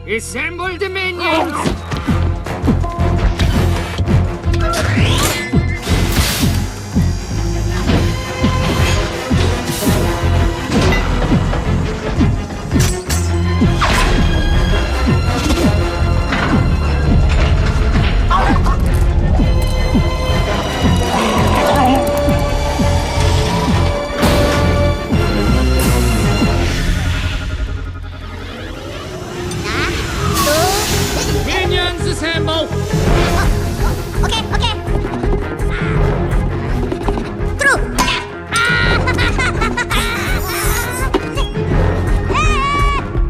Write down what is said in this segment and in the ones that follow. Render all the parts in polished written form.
Assemble the minions! Minions assemble! Okay, okay. True.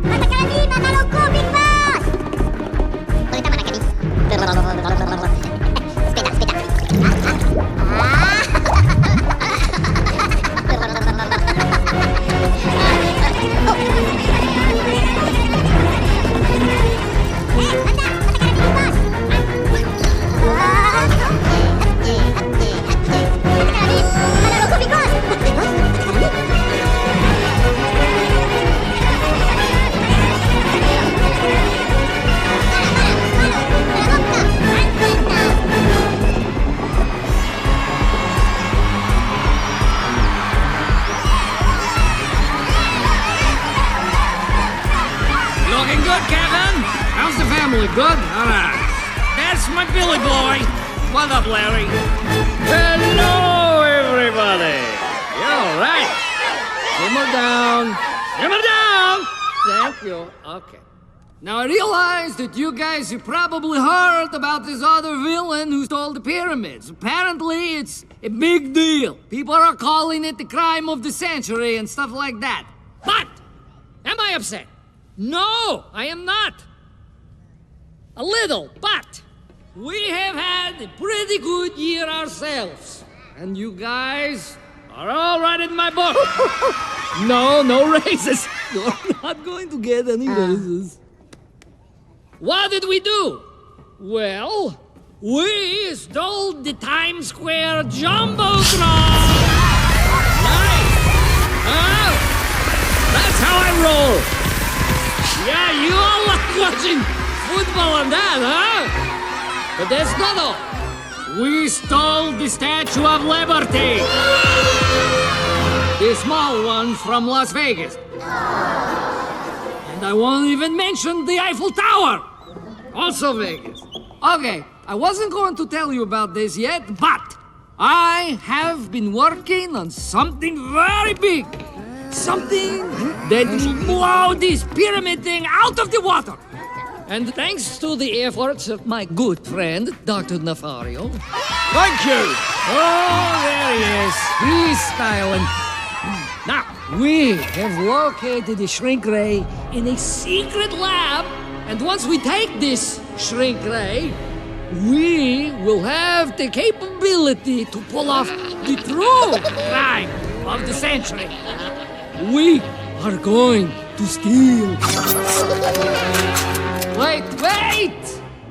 Mata ka ni, matalog ko, Big Boss! Ulit naman ang kani. Speed up. Looking good, Kevin! How's the family? Good? Alright. That's my Billy boy! What up, Larry? Hello, everybody! You alright? Simmer down. Simmer down! Thank you. Okay. Now I realize that you guys have probably heard about this other villain who stole the pyramids. Apparently, it's a big deal. People are calling it the crime of the century and stuff like that. But, am I upset? No, I am not. A little, but we have had a pretty good year ourselves. And you guys are all right in my book. No raises. You're not going to get any raises. What did we do? Well, we stole the Times Square Jumbotron. Nice. That's how I roll. Yeah, you all like watching football and that, huh? But that's not all. We stole the Statue of Liberty. The small one from Las Vegas. And I won't even mention the Eiffel Tower. Also Vegas. Okay, I wasn't going to tell you about this yet, but I have been working on something very big. Something that will blow this pyramid thing out of the water. And thanks to the efforts of my good friend, Dr. Nefario. Thank you! Oh, there he is. He's styling. Now, we have located a shrink ray in a secret lab. And once we take this shrink ray, we will have the capability to pull off the true crime of the century. We are going to steal. Wait!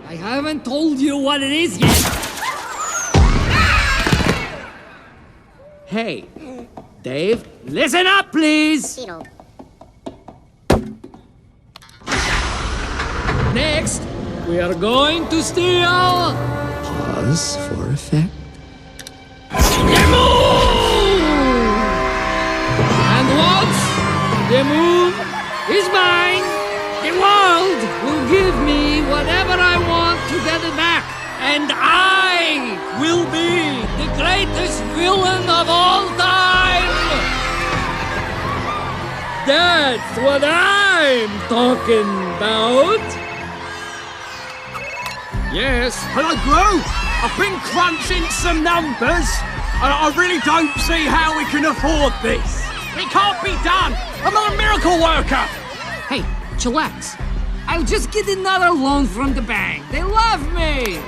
I haven't told you what it is yet. Hey, Dave, listen up, please. Next, we are going to steal... Pause for effect. The moon! And once the moon is mine, the world will give me whatever I want to get it back. And I will be the greatest villain of all time. That's what I'm talking about. Yes. Hello, Gru. I've been crunching some numbers, and I really don't see how we can afford this. It can't be done. I'm not a miracle worker. Hey, chillax. I'll just get another loan from the bank. They love me.